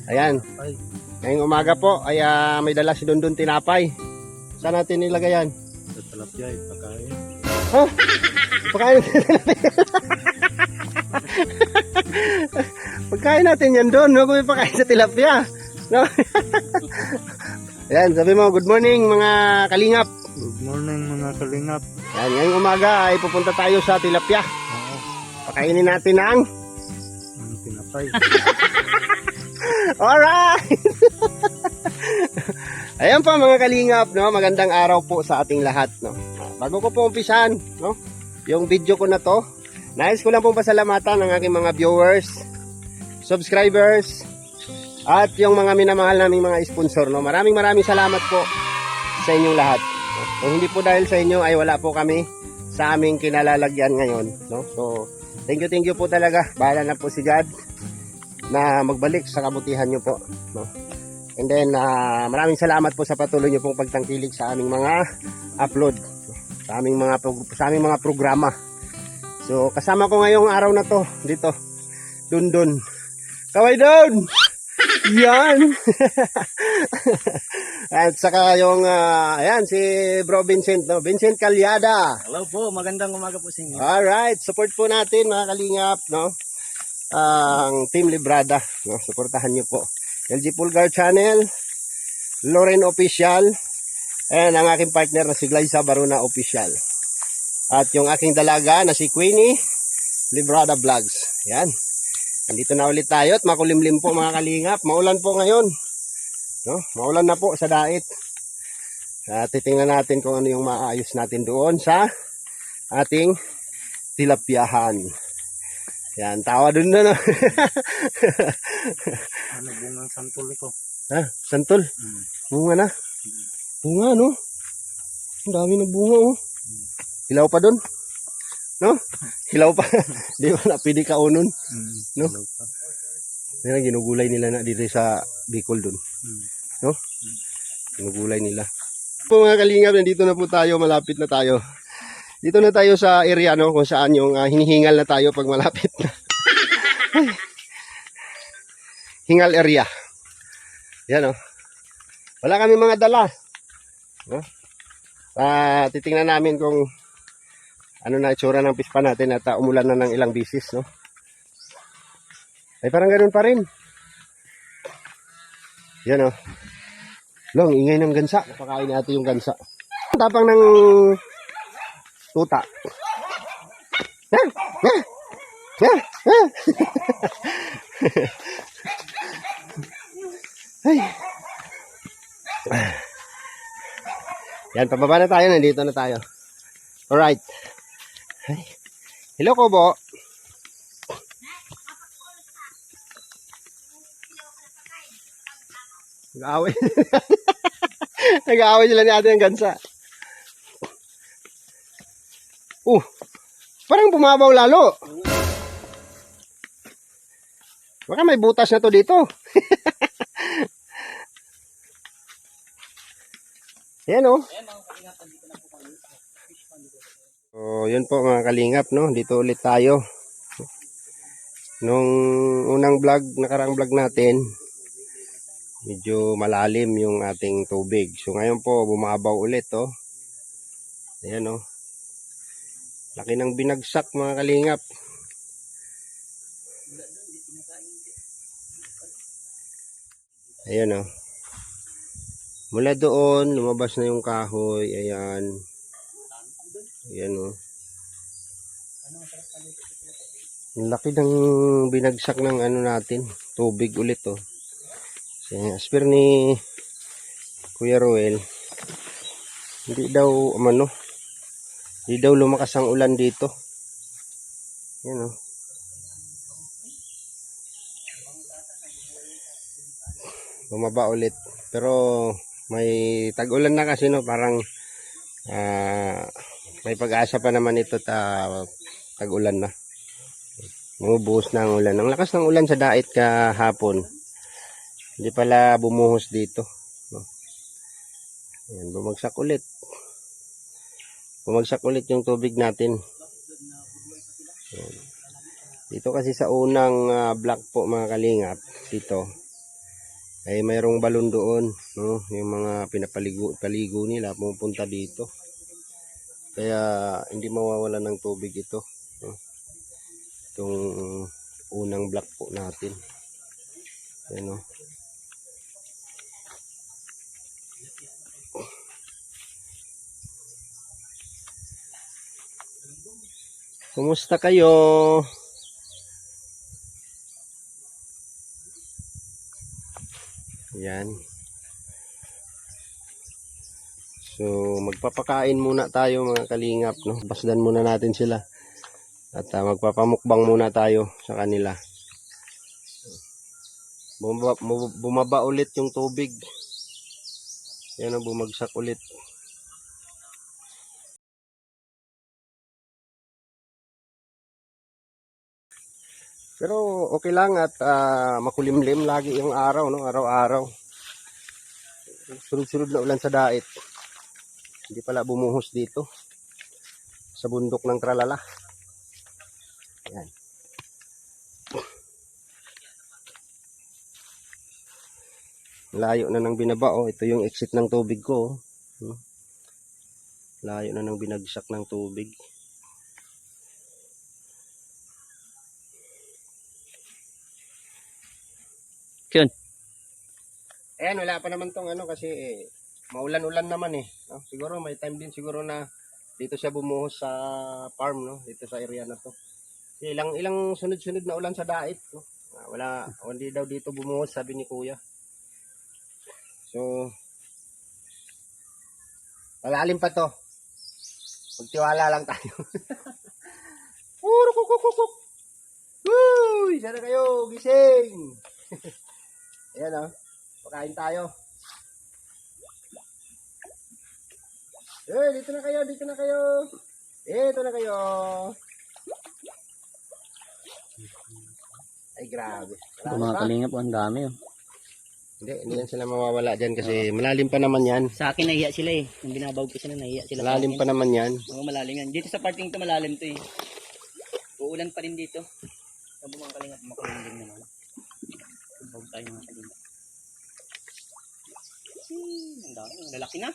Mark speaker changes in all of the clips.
Speaker 1: Ayan. Ngayong umaga po ay may dala si Dondon tinapay. Saan natin nilagay yan?
Speaker 2: Sa tilapia, pagkain.
Speaker 1: Ha? Pagkain pagkain natin yan doon, no? Kung may pagkain sa tilapia, no? Ayan, sabi mo, good morning mga kalingap.
Speaker 2: Good morning mga kalingap.
Speaker 1: Ayan, ngayong umaga ay pupunta tayo sa tilapia. Pakainin natin ang
Speaker 2: Tinapay.
Speaker 1: alright. Ayan pa mga kalingap, no? Magandang araw po sa ating lahat, no? Bago ko po umpisahan, no? Yung video ko na to, nais ko lang pong pasalamatan ang aking mga viewers, subscribers, at yung mga minamahal naming mga sponsor, no? Maraming salamat po sa inyong lahat, no? Kung hindi po dahil sa inyo ay wala po kami sa aming kinalalagyan ngayon, no? So, thank you po talaga. Bahala na po si God na magbalik sa kabutihan nyo po, no? And then maraming salamat po sa patuloy nyo pong pagtangkilik sa aming mga upload, no? Sa aming mga programa. So kasama ko ngayong araw na to dito, Dondon. Kaway doon. Yan. At saka yung ayan si Bro Vincent, no? Vincent Calyada.
Speaker 2: Hello po, magandang umaga po sa inyo.
Speaker 1: Alright, support po natin mga kalingap, no? Ang Team Librada, no? Suportahan niyo po. LG Pulgar Channel, Loren Official, and ang aking partner na si Glyza Baruna Official. At yung aking dalaga na si Queenie Librada Vlogs. Yan. Nandito na ulit tayo at makulimlim po mga kalingap. Maulan po ngayon, no? Maulan na po sa dait. Titingnan natin kung ano yung maayos natin doon sa ating tilapyahan. Yan, tawa dun na, no?
Speaker 2: Ano bungang santol ito?
Speaker 1: Ha? Santol? Bunga na? Bunga, no? Ang dami na bunga, oh. Hilaw pa dun? No? Hilaw pa. Di ba na pwede kaunon? No? Yan ang ginugulay nila na dito sa Bicol dun. No? Ginugulay nila. Po mga kalingap, nandito na po tayo, malapit na tayo. Dito na tayo sa area, no, kung saan yung hinihingal na tayo pag malapit na. Hingal area. Yan, no. Wala kami mga dala. No? Titingnan namin kung ano na itsura ng pispa natin at umulan na ng ilang bisis, no. Ay parang ganoon pa rin. Yan, no. Long, ingay ng gansa. Napakain natin yung gansa. Tapang ng tuta. Ay. Yan, pababa na tayo. Nandito na tayo. Alright. Hello, Kobo. Nag-aaway. Nag-aaway sila ni ate ng gansa. Parang bumabaw lalo. Baka may butas na to dito. Ayan oh.
Speaker 2: Ayan mga kalingap, nandito na po kami. Fish pond dito.
Speaker 1: So, yun po mga kalingap, no? Dito ulit tayo. Nung unang vlog, nakaraang vlog natin, medyo malalim yung ating tubig. So, ngayon po, bumabaw ulit, oh. Ayan, oh. Laki ng binagsak mga kalingap. Ayan, oh. Mula doon, lumabas na yung kahoy. Ayan. Ayan, oh. Ang laki ng binagsak ng ano natin, tubig ulit, oh. Kasi, as per ni Kuya Roel, hindi daw, hindi daw lumakas ang ulan dito. Ayan, oh. Bumaba ulit. Pero, may tag-ulan na kasi, no, parang, may pag-asa pa naman ito tag-ulan na. Bumubuhos na ang ulan. Ang lakas ng ulan sa dait kahapon. Hindi pala bumuhos dito. No? Ayan, bumagsak ulit. Bumagsak ulit yung tubig natin. Ayan. Dito kasi sa unang block po mga kalingap, dito, ay mayroong balon doon. No? Yung mga pinapaligo nila, pumupunta dito. Kaya hindi mawawala ng tubig ito. No? Itong unang block po natin. Ayan, oh. Kumusta kayo? Ayan. So, magpapakain muna tayo mga kalingap. No? Pasdan muna natin sila. At magpapamukbang muna tayo sa kanila. Bumaba ulit yung tubig. Yan ang bumagsak ulit. Pero okay lang at makulimlim lagi yung araw, no? Araw-araw. Sunod-sunod na ulan sa dait. Hindi pala bumuhos dito sa bundok ng Tralala. Yan. Layo na ng binaba, oh. Ito yung exit ng tubig ko, oh. Layo na ng binagsak ng tubig.
Speaker 2: Yun.
Speaker 1: Ayan, wala pa naman tong ano kasi maulan-ulan naman eh. No? Siguro may time din siguro na dito siya bumuhos sa farm, no? Dito sa area na to. Ilang sunod-sunod na ulan sa dait, no? Hindi daw dito bumuhos, sabi ni Kuya. So, malalim pa to. Magtiwala lang tayo. Puro kukukukuk. Uy, sana kayo, gising. Ayan, oh. Pakain tayo. Dito na kayo, dito na kayo. Dito na kayo. Ay, grabe.
Speaker 2: Ito mga kalingap, ang dami. Oh.
Speaker 1: Hindi yan sila mawawala dyan kasi malalim pa naman yan.
Speaker 2: Sa akin nahiya sila eh. Nung binabawag ko sila, nahiya sila.
Speaker 1: Malalim pa naman yan.
Speaker 2: Mga malalim yan. Dito sa parting ito, malalim to eh. Uulan pa rin dito. Sabi mga kalingap, makulang din naman. Bawag tayo mga kalingap. Ang dami. Ang lalaki na.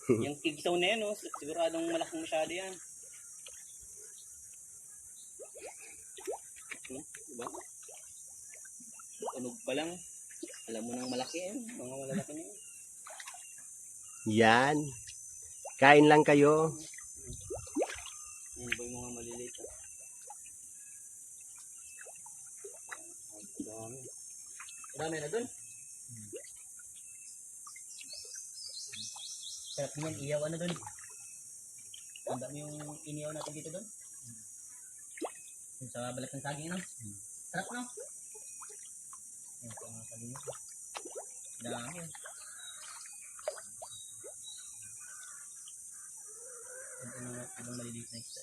Speaker 2: Yung kigsaw na yan, oh. Siguradong malaking masyado yan. Diba? Tunog pa lang. Alam mo nang malaki yan. Mga malalaki na yan.
Speaker 1: Yan. Kain lang kayo.
Speaker 2: Yan ba yung mga maliliit? Dami. Dami na dun. Sarap niyan, iyaw ano dun. Ang dami yung iniyaw natin dito dun. Yung sa balat ng saging, no? Sarap, no? Yan po mga kalingap. Dami. Ibang maliliit na isda.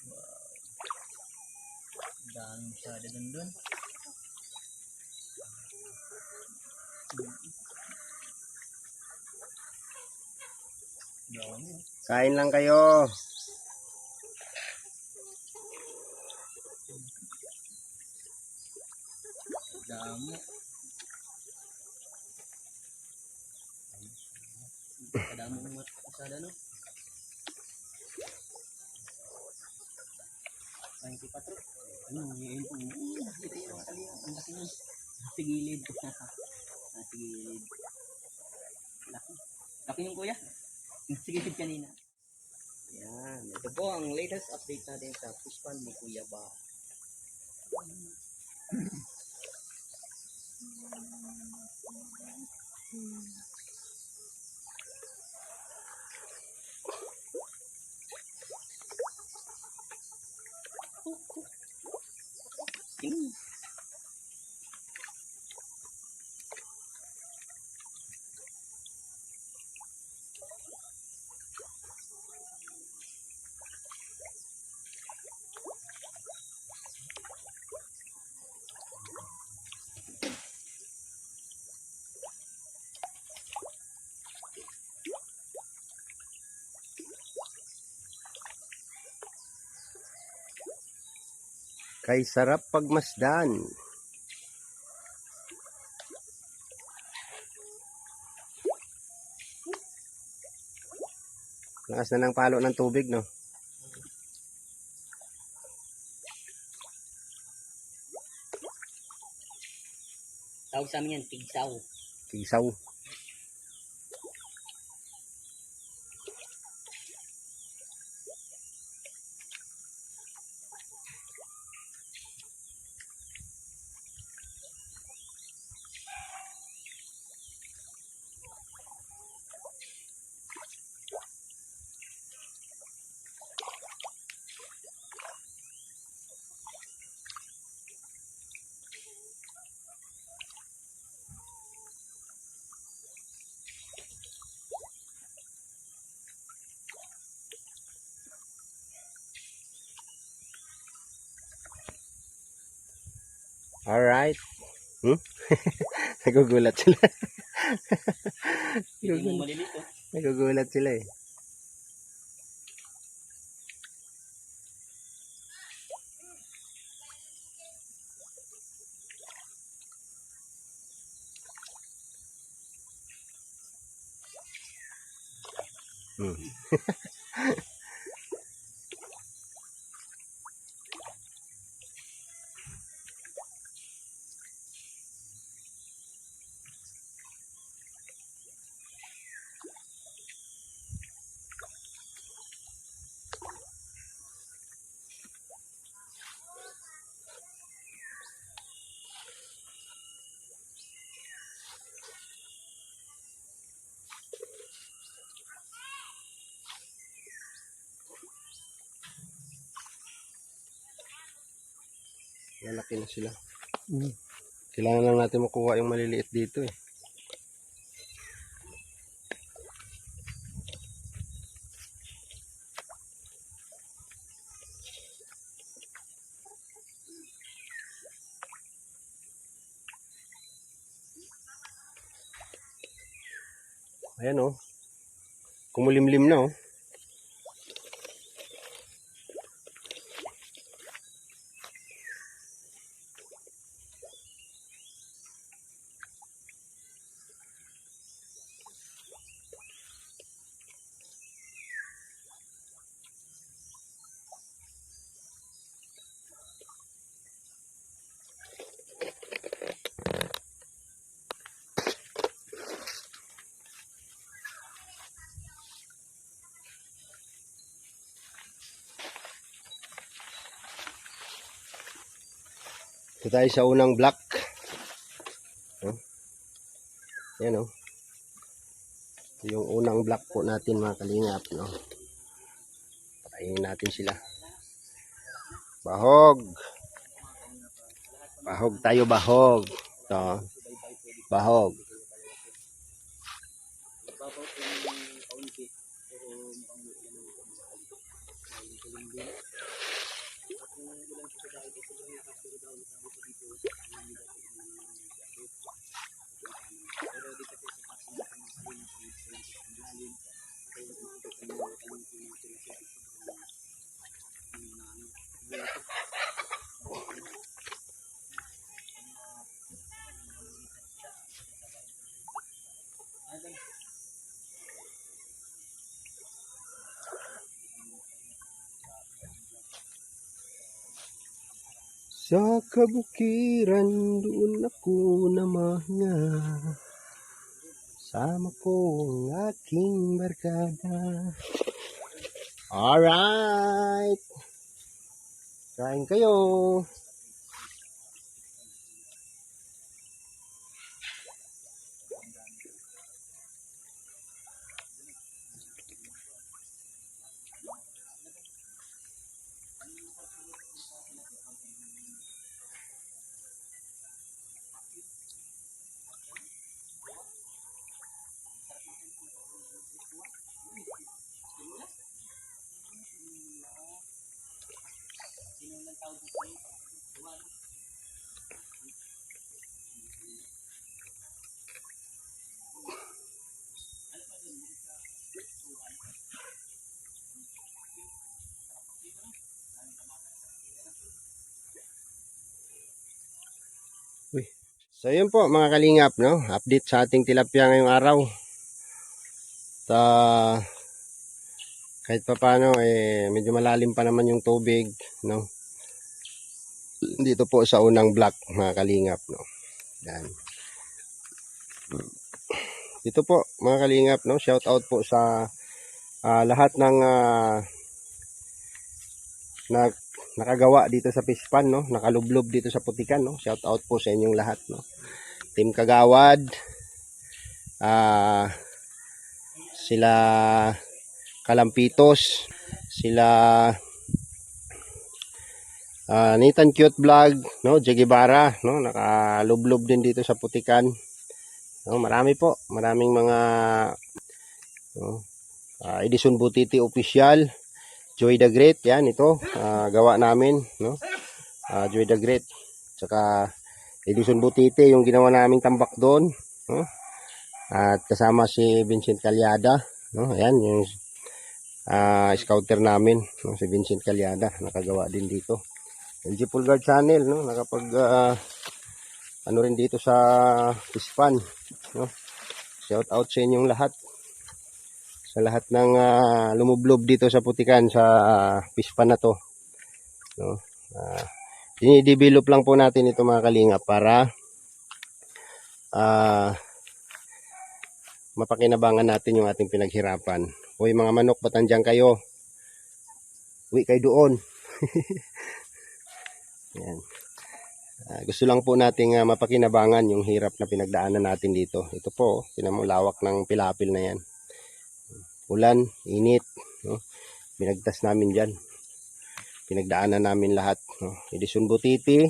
Speaker 2: Wow. Dami masyado dun.
Speaker 1: Kain lang kayo.
Speaker 2: Damo. Kadamo mo masada no. 24. Ano, ngayon po. Ito yung kaliya. Ang laki nun. Sa gilid. Sa gilid. Laki. Laki yung kuya. Sa gilid kanina. Yan. Ito po ang latest update natin sa fish pond ni Kuya Ba.
Speaker 1: Kay sarap pagmasdan. Lakas na ng palo ng tubig, no?
Speaker 2: Tawag sa amin yan, tigsaw.
Speaker 1: Kisaw. Alright. Nagugulat sila.
Speaker 2: Hindi mo malilito.
Speaker 1: Nagugulat sila eh. Malaki na sila. Kailangan lang natin makuha yung maliliit dito eh. Ayan oh. Kumulimlim na oh. Ito tayo sa unang block. Oh. Ayan oh. Ito yung unang block po natin mga kalingap. No? Patayin natin sila. Bahog. Bahog tayo, bahog. Ito. Bahog.
Speaker 2: Babaw ko yung kaunti. Pero mukhang ulan. At yung ulan sa dahil ito sobrang lakas pero daw sabi ko dito pero di kasi sa taas ng lalim
Speaker 1: Sa kabukiran doon ako namahinga. Sama ko ang aking barkada. Alright! Kain kayo! So yun po mga kalingap, no? Update sa ating tilapia ngayong araw. Sa kahit pa paano medyo malalim pa naman yung tubig, no? Dito po sa unang block mga kalingap, no? Yan. Dito po mga kalingap, no? Shout out po sa lahat ng nakagawa dito sa Pispan, no? Nakalublob dito sa Putikan, no? Shout out po sa inyong lahat, no? Team Kagawad, sila Kalampitos, sila Nathan Cute Vlog, no? Jay Guevara, no? Nakalublob din dito sa Putikan. No, marami po, maraming mga no? Edison Butiti Official, Joy the Great, yan ito, gawa namin, no? Joy the Great, saka Edison Butiti yung ginawa naming tambak doon, no? At kasama si Vincent Calyada, no? Ayan yung scouter namin, no? Si Vincent Calyada, nakagawa din dito. LG Pulgar Channel, no? Nakapag ano rin dito sa Pispan, no? Shout out sa inyong lahat. Sa lahat ng lumublob dito sa Putikan sa Pispan na to, no? Dinidevelop lang po natin ito mga kalinga para mapakinabangan natin yung ating pinaghirapan. Hoy mga manok, ba't andyan kayo? Uwi kayo doon. Yan. Gusto lang po nating mapakinabangan yung hirap na pinagdaanan natin dito. Ito po, pinamulawak ng pilapil na yan. Ulan, init, no? Binagtas namin dyan. Pinagdaanan namin lahat, no? Edison Butiti,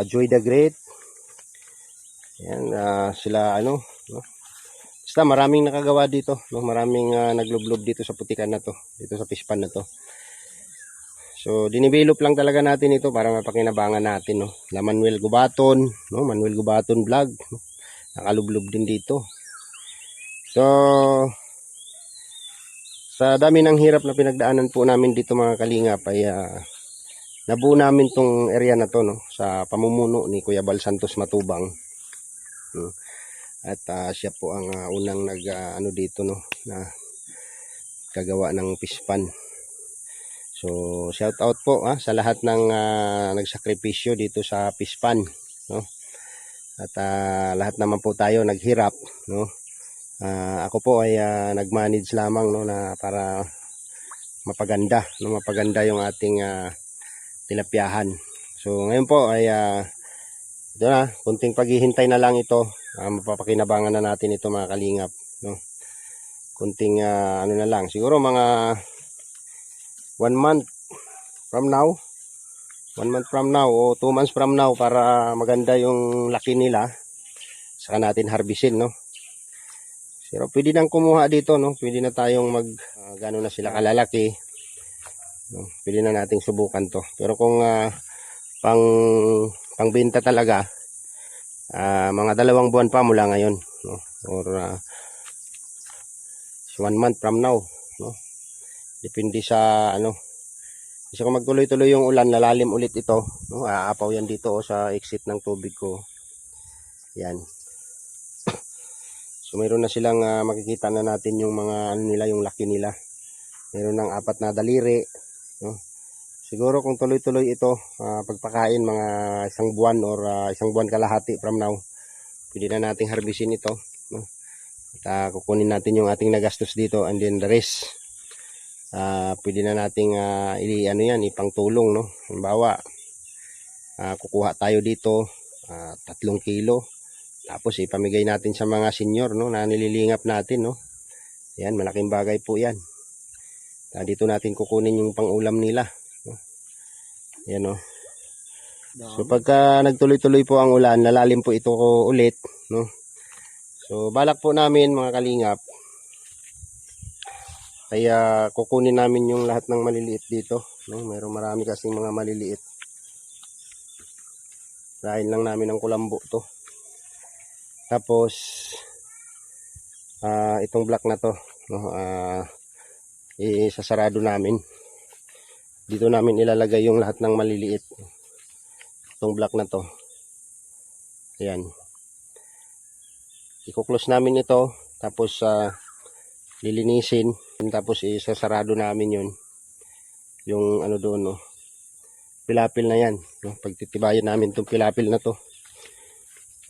Speaker 1: Joy the Great, yan, sila ano, no? Basta maraming nakagawa dito, no? Maraming naglublob dito sa Putikan na to, dito sa Pispan na to. So dinivelop lang talaga natin ito para mapakinabangan natin, no? La Manuel Gubaton, no? Manuel Gubaton Vlog, no? Nakalublob din dito. So sa dami ng hirap na pinagdaanan po namin dito mga kalingap ay nabuo namin tong area na to, no? Sa pamumuno ni Kuya Bal Santos Matubang, no? At siya po ang unang ano dito, no? Na kagawa ng Pispan. So shout out po sa lahat ng nagsakripisyo dito sa Pispan, no? At lahat naman po tayo naghirap, no? Ako po ay nagmanage lamang, no, na para mapaganda, no, mapaganda yung ating tilapyahan. So ngayon po ay ito na, kunting paghihintay na lang ito, mapapakinabangan na natin ito mga kalingap, no? Kunting ano na lang, siguro mga 1 month from now, 1 month from now o 2 months from now para maganda yung laki nila, saka natin harvestin, no? Pero pwede nang kumuha dito, no? Pwede na tayong gano'n na sila kalalaki, no? Pwede na nating subukan to. Pero kung pangbenta talaga, mga 2 buwan pa mula ngayon, no? Or 1 month from now, no? Depende sa ano. Kasi kung magtuloy-tuloy yung ulan, lalalim ulit ito, no? Aapaw yan dito sa exit ng tubig ko. Yan. So mayroon na silang makikita na natin yung mga ano nila, yung laki nila. Mayroon ng 4 na daliri, no? Siguro kung tuloy-tuloy ito, pagpakain mga isang buwan or isang buwan kalahati from now, pwede na nating harbisin ito, no? At kukunin natin yung ating nagastos dito, and then the rest, pwede na nating ipangtulong, no? Halimbawa, kukuha tayo dito 3 kilo, tapos ipamigay natin sa mga senior, no, na nililingap natin, no? Yan, malaking bagay po yan. Dito natin kukunin yung pangulam nila, no? Yan, no. So pagka nagtuloy-tuloy po ang ulan, lalalim po ito ulit, no. So balak po namin mga kalingap, kaya kukunin namin yung lahat ng maliliit dito, no. Mayroong marami kasing mga maliliit. Dahil lang namin ng kulambo to. Tapos itong block na to, no, isasarado namin. Dito namin ilalagay yung lahat ng maliliit. Itong block na to. Ayan. I-close namin ito, tapos lilinisin, tapos isasarado namin yun. Yung ano doon, no, pilapil na yan, no? Pagtitibayan namin itong pilapil na to,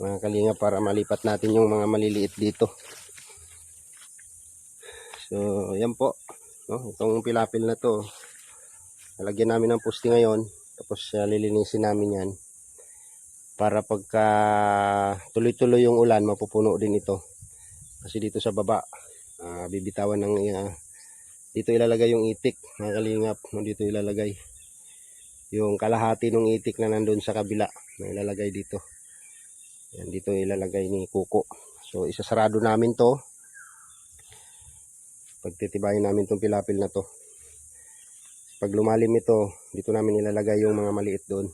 Speaker 1: mga kalinga, para malipat natin yung mga maliliit dito. So yan po, no? Itong pilapil na to, lalagyan namin ng poste ngayon, tapos lilinisin namin yan para pagka tuloy-tuloy yung ulan, mapupuno din ito. Kasi dito sa baba, bibitawan ng dito ilalagay yung itik, mga kalingap, no? Dito ilalagay yung kalahati ng itik na nandun sa kabila, na ilalagay dito. Yan, dito ilalagay ni Kuko. So isasarado namin to, pagtitibayin namin tong pilapil na to. Pag lumalim ito, dito namin ilalagay yung mga maliit doon,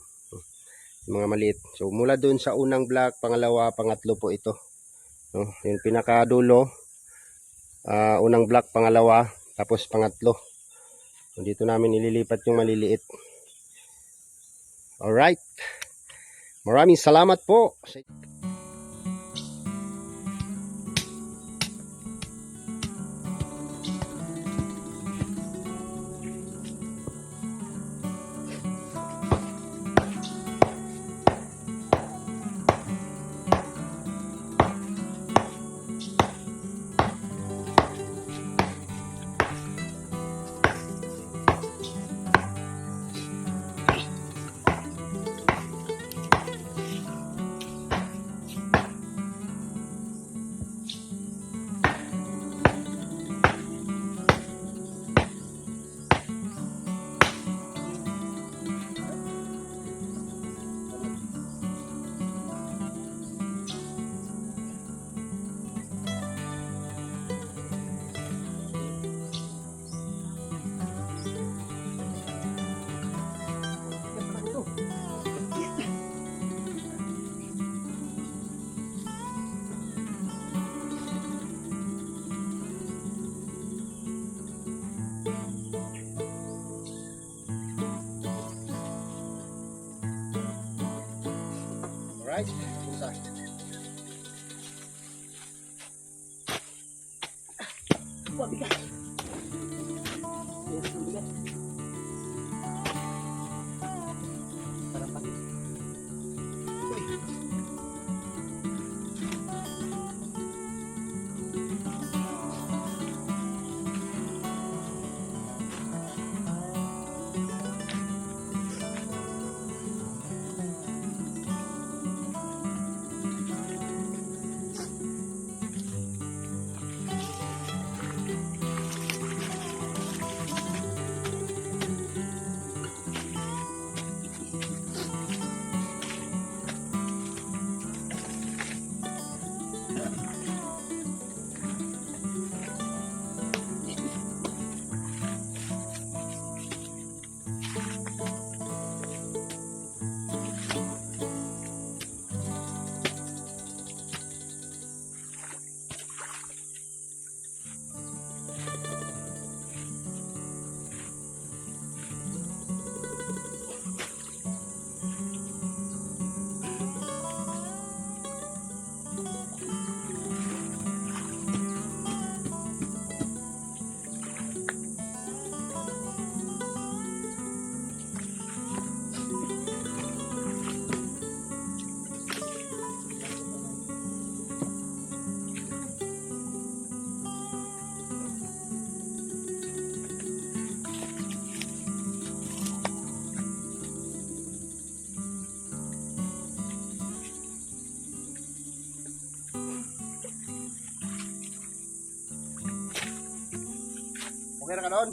Speaker 1: yung mga maliit. So mula doon sa unang block, pangalawa, pangatlo po ito, no? Yung pinakadulo, unang block, pangalawa, tapos pangatlo. So, dito namin ililipat yung maliliit. Alright, maraming salamat po. Alright, isa.
Speaker 2: Bigat. Bigat. Parang pati.
Speaker 1: Meron ka doon?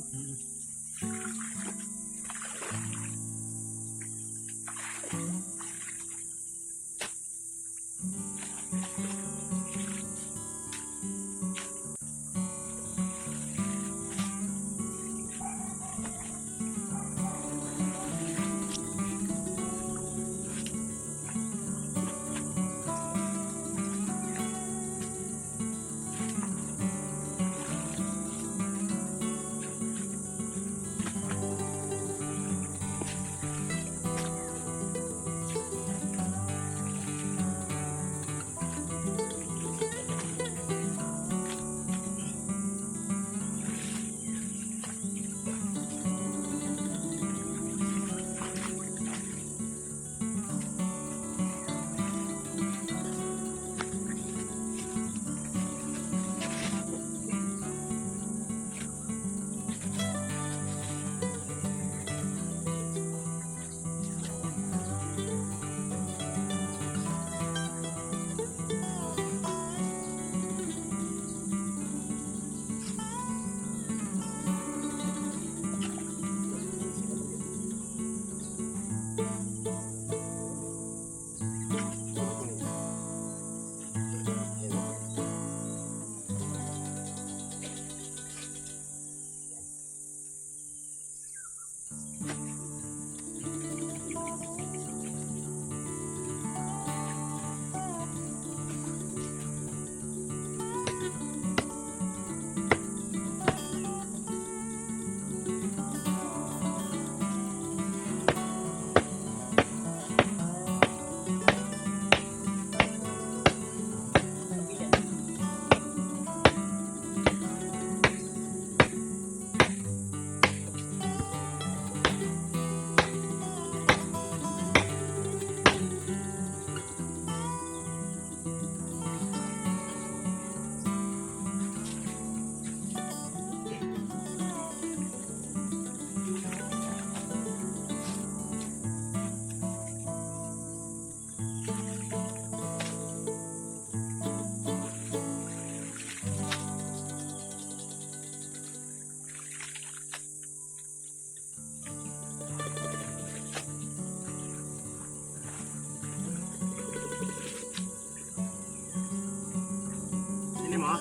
Speaker 1: Sini mo?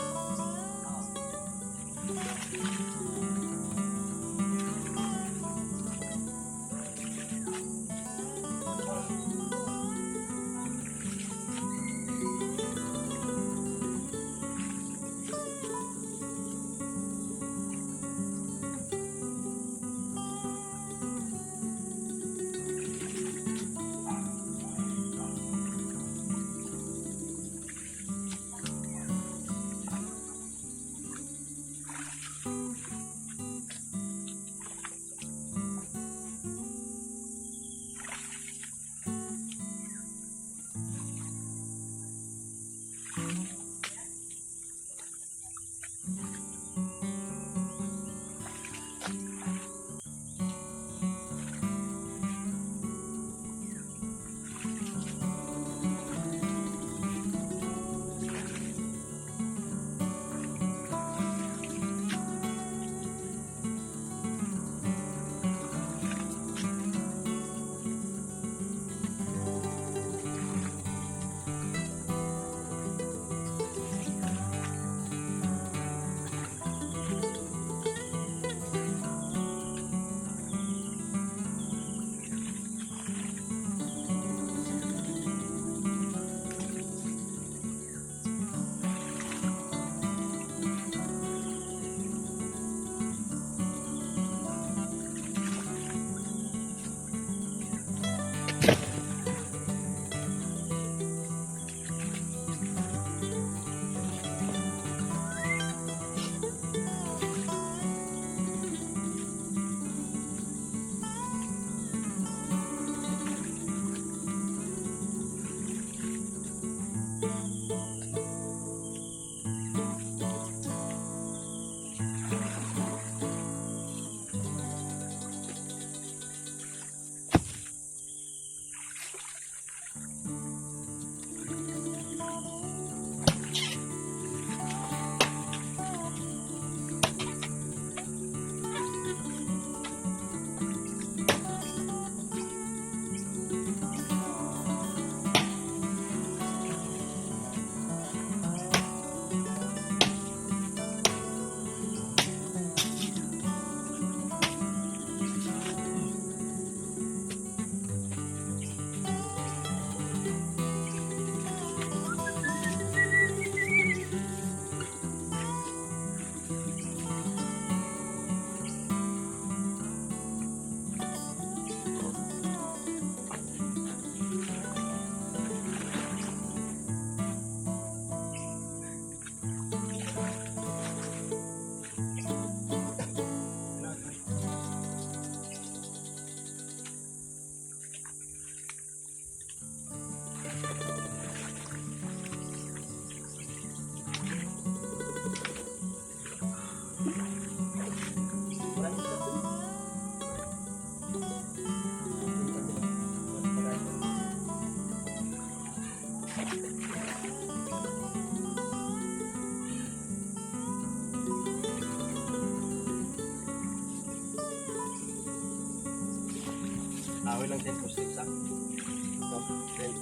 Speaker 1: Kahoy lang din po sa. So, then,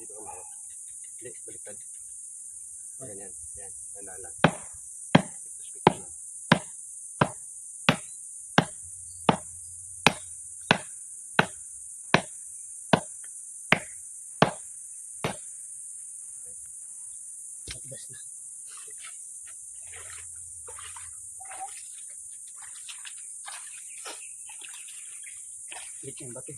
Speaker 1: dito ka mahal. Hindi, baliktad. Ganyan, yan, tanda lang. Speak to speak lang.
Speaker 2: Matigas na. Lit yung bati.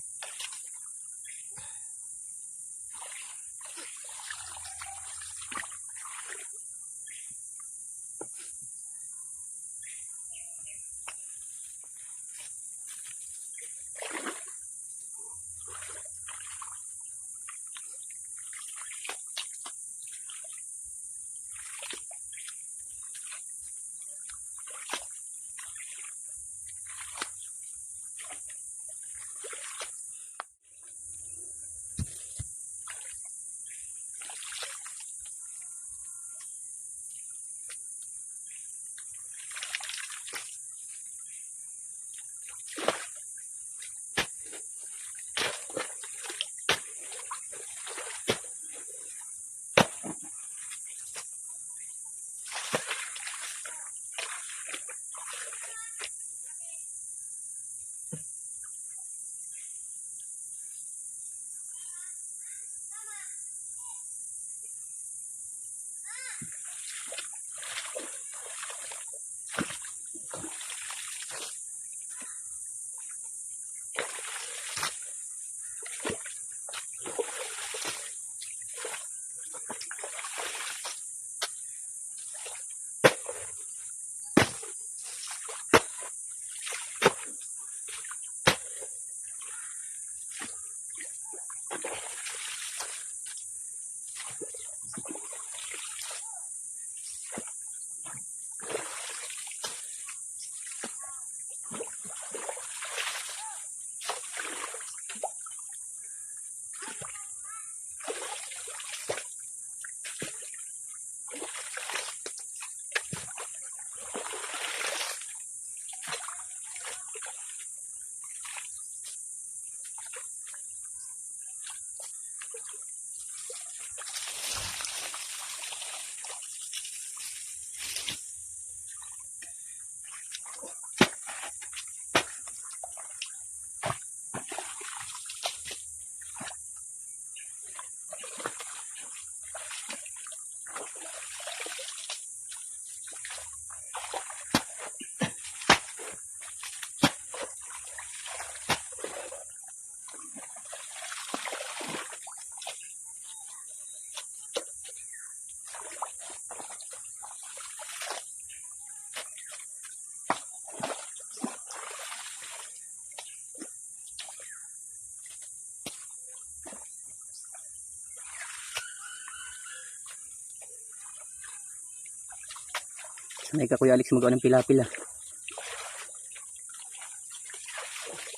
Speaker 2: Sanay ka Kuya Alex magawa ng pila-pila.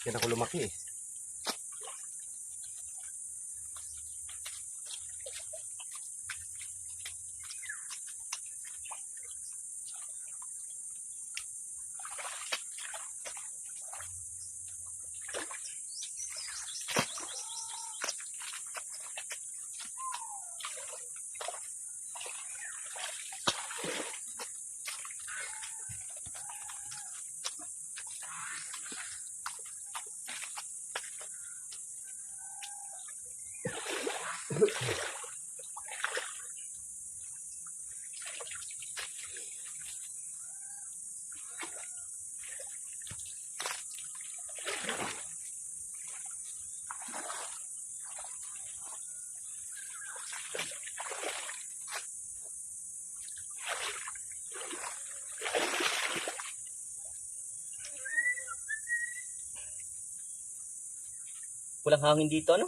Speaker 1: Yan ako lumaki eh.
Speaker 2: Walang hangin dito, ano?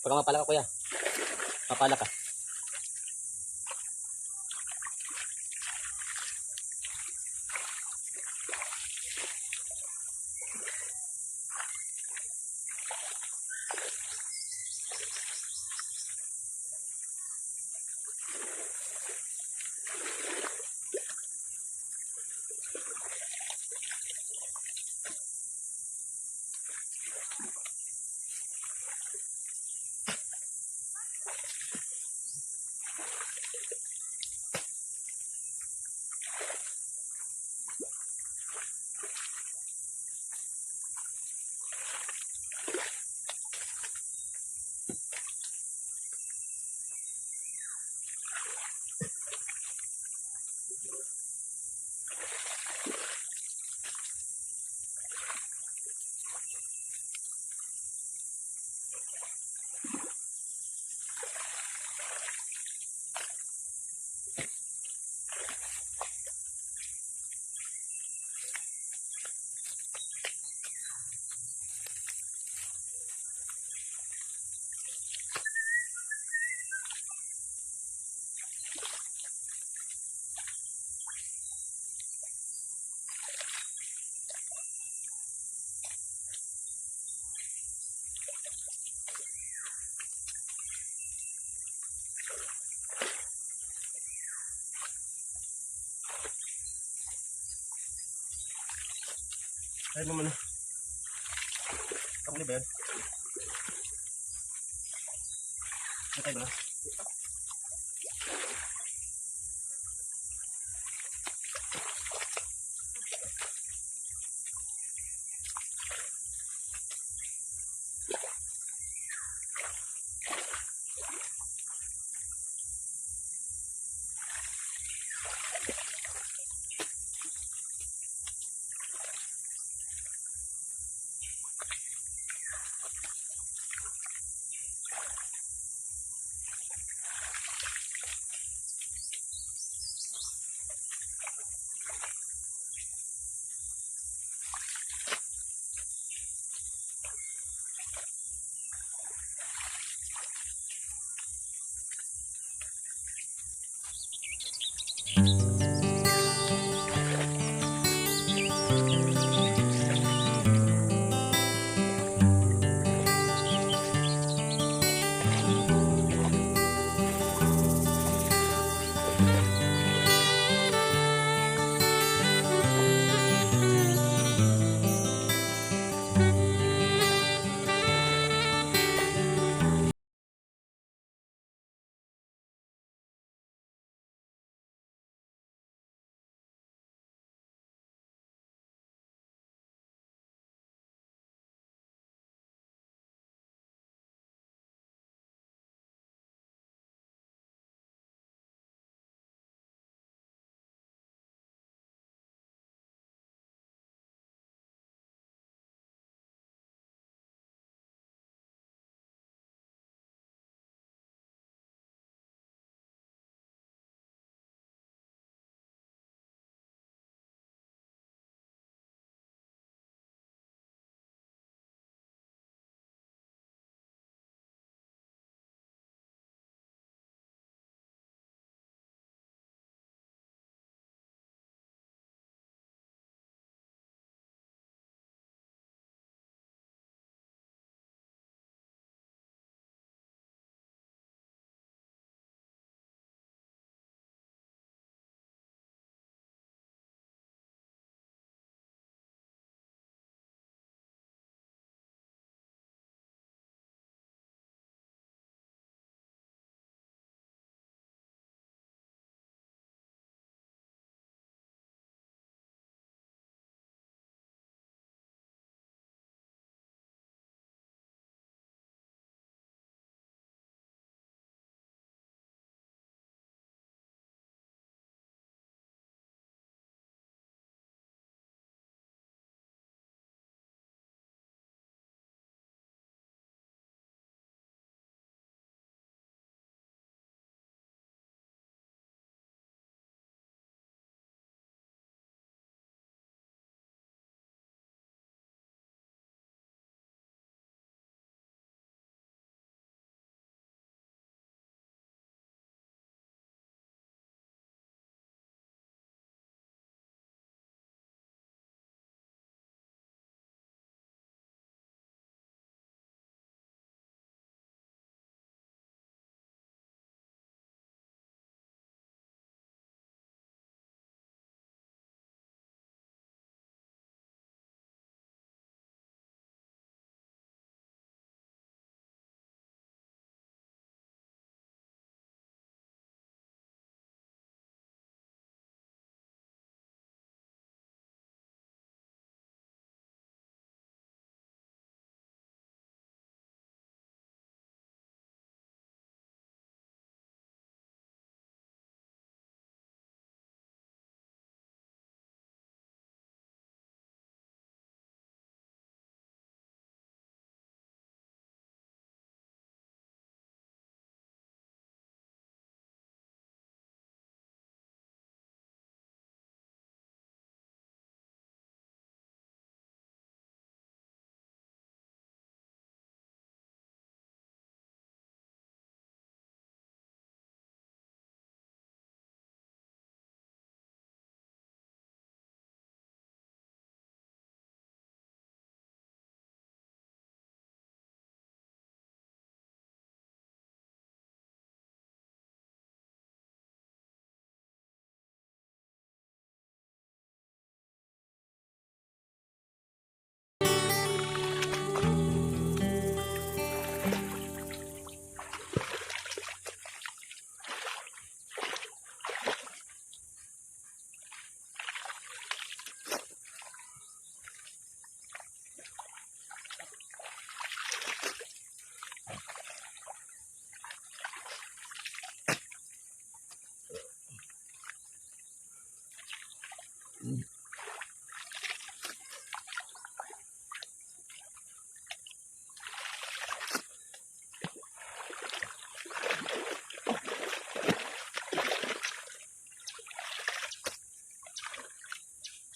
Speaker 2: Pag mapala ka Kuya. Mapala ka.
Speaker 1: Try mo muna. Kamuli ba yun? Try mo na.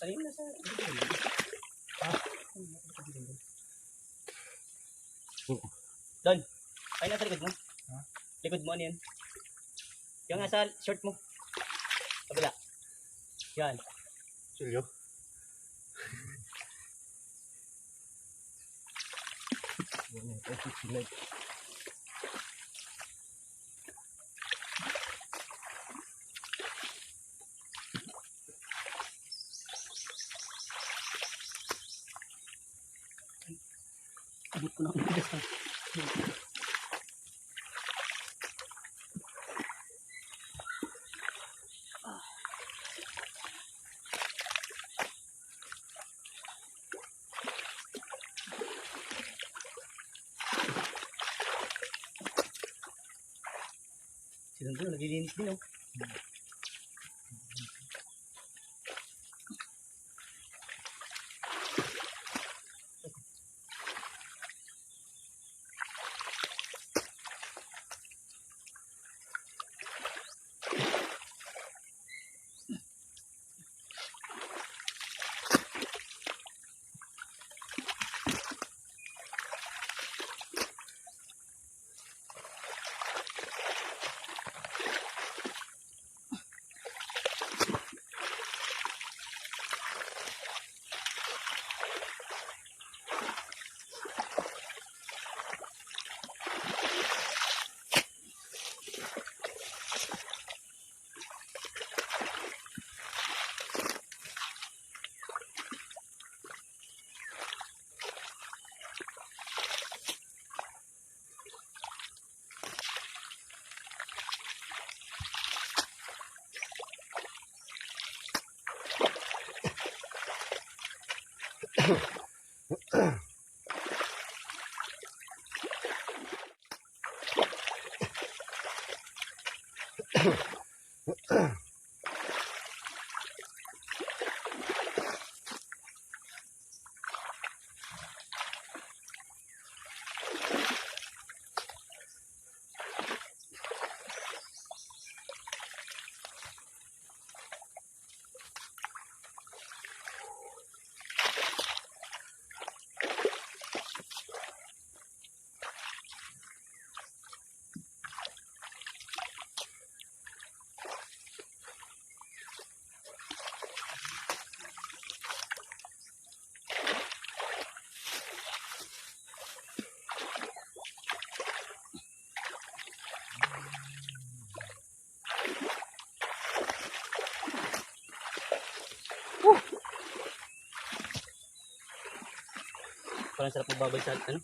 Speaker 2: Kanina nasa... Don, ay nasa likod mo. Likod mo, ano yan? Yung nasa short mo. Kabila. Yan.
Speaker 1: Silyo.
Speaker 2: Abot ko na ang bigas ha. Silang doon, naglilinis din oh. Parang sarap magbabay sa ano.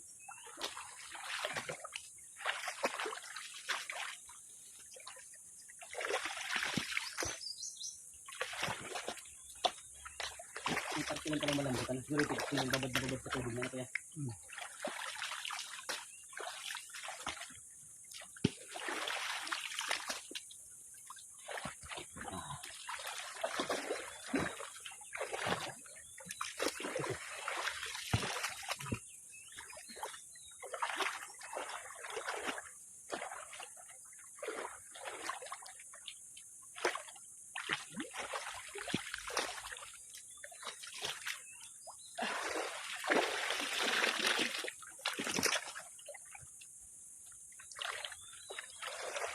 Speaker 2: Ang parte lang pala malambot. Ano siguro ito yung babad na babad sa tubig na kaya.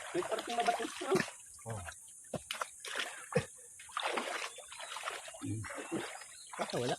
Speaker 2: May parte mabatis na.
Speaker 1: Oh.
Speaker 2: Baka wala.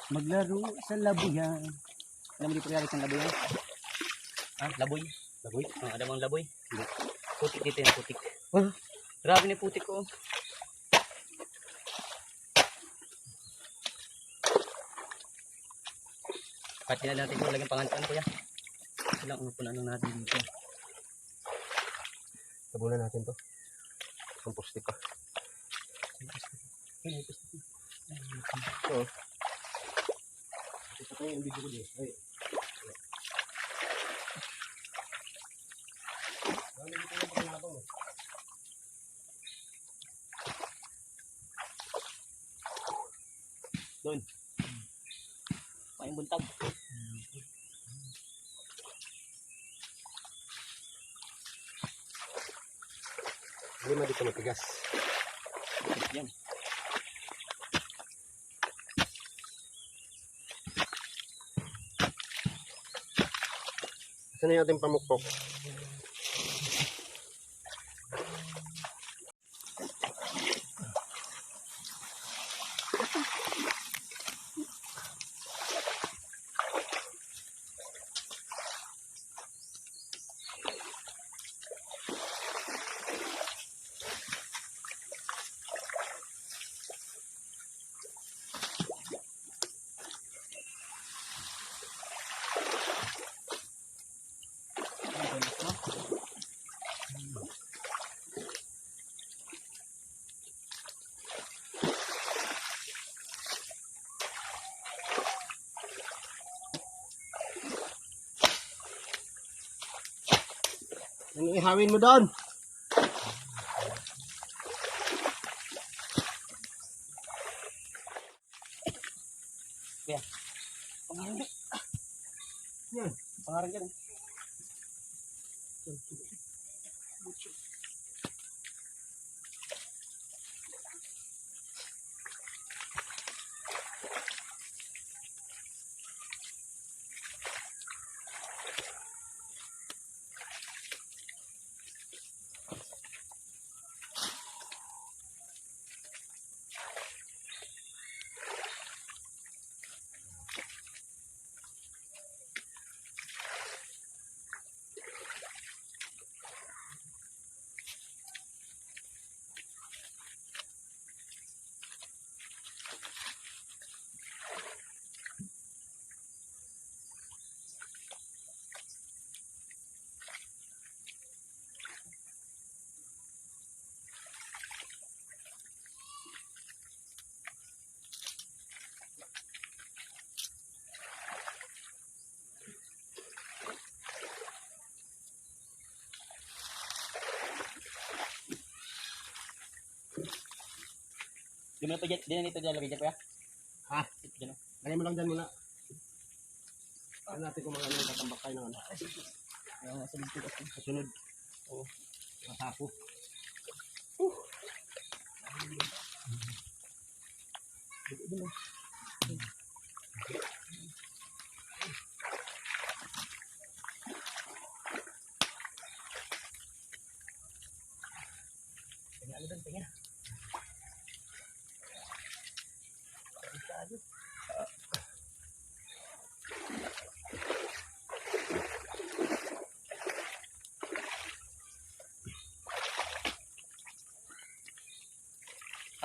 Speaker 2: Maglaro sa labuyan. Alam mo dito realis ng labuyan? Ha? Laboy? Laboy? Oh, alam mo ang laboy? Hindi. Putik dito yung putik. Oh, grabe na yung putik ko. Pati na natin kung lagyan pangantan ko yan. Ilang upunan natin dito.
Speaker 1: Tabunan natin to. Composting pa. Oo. Ito tayo yung video ko din. Ay.
Speaker 2: Doon. May buntag.
Speaker 1: Hindi mo dito matigas.
Speaker 2: Yan.
Speaker 1: Saan yung ating pamukpok? Ano ihawin mo doon?
Speaker 2: Yan. Pangarang yan.
Speaker 1: Yan.
Speaker 2: Pangarang yan. Di mo na pa dyan, di na ito lalagay dyan pa ya?
Speaker 1: Ha?
Speaker 2: Dyan o.
Speaker 1: Lagay mo lang dyan muna. Ano natin kung mga ano yung tatambak tayo ng ano.
Speaker 2: Ayaw nga sa dito kasi.
Speaker 1: Kasunod. Oo. Masapo.
Speaker 2: Tingnan ano doon, tingnan.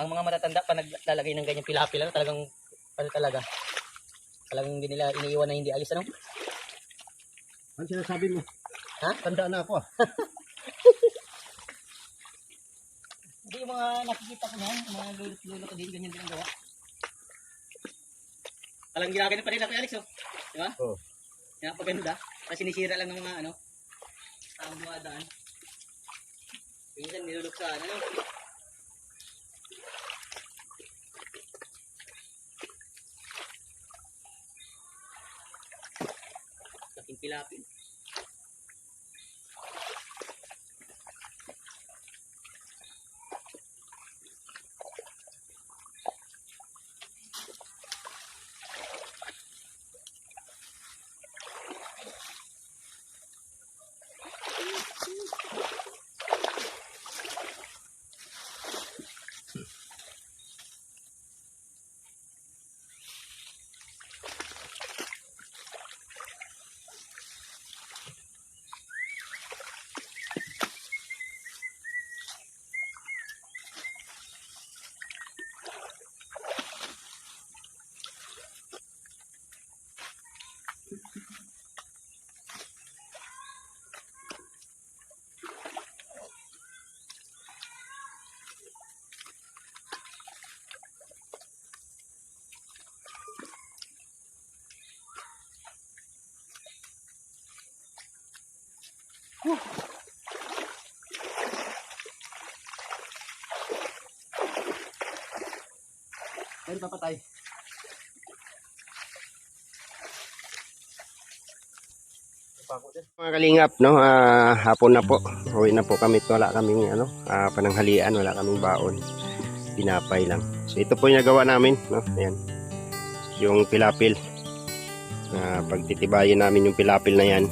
Speaker 2: Ang mga matatanda pa naglalagay ng ganyang pila-pila talagang ano talagang hindi nila iniiwan na hindi alis ano.
Speaker 1: Ano sinasabi mo?
Speaker 2: Ha?
Speaker 1: Tandaan na ako ah.
Speaker 2: Hindi yung mga nakikita ko yan, yung mga lulot ko din, ganyan din ang gawa. Talagang ginagano pa rin ako Alex oh. Di ba?
Speaker 1: Oo.
Speaker 2: Napaganda. Tapos sinisira lang ng mga ano, taong dumadaan. Minsan niluluksan ano. Laking pilapil.
Speaker 1: Ayun, papatay. Mga kalingap, no, hapon na po. Uwi na po kami. Wala kaming pananghalian, wala kaming baon. Pinapay lang. So ito po yung nagawa namin, no. Ayan. Yung pilapil. Pagtitibayin namin yung pilapil na yan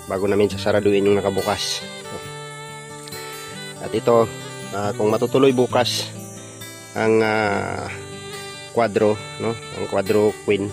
Speaker 1: bago namin sasaraduin yung nakabukas. No? At ito, kung matutuloy bukas ang quadro, no, ang quadro queen.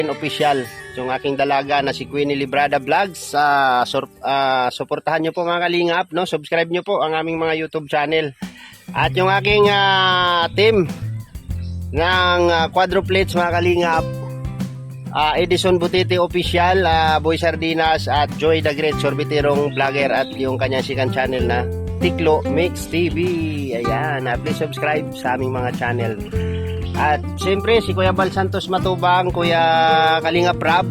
Speaker 1: Official yung aking dalaga na si Queenie Librada Vlogs. Suportahan nyo po mga kalingap, no? Subscribe nyo po ang aming mga YouTube channel. At yung aking team ng quadruplets mga kalingap, Edison Butete Official, Boy Sardinas at Joy the Great Sorbiterong Vlogger at yung kanyang second channel na Tiklo Mix TV. Ayan, please subscribe sa aming mga channel. At siyempre si Kuya Bal Santos Matubang, Kuya Kalinga Prab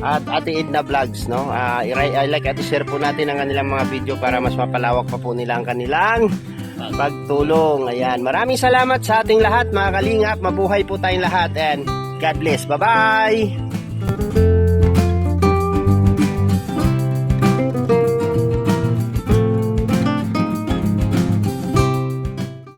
Speaker 1: at Ate Edna Vlogs, no? I like at share po natin ang kanilang mga video para mas mapalawak pa po nila ang kanilang pagtulong. Ayan. Maraming salamat sa ating lahat mga kalingap. Mabuhay po tayong lahat and God bless. Bye-bye!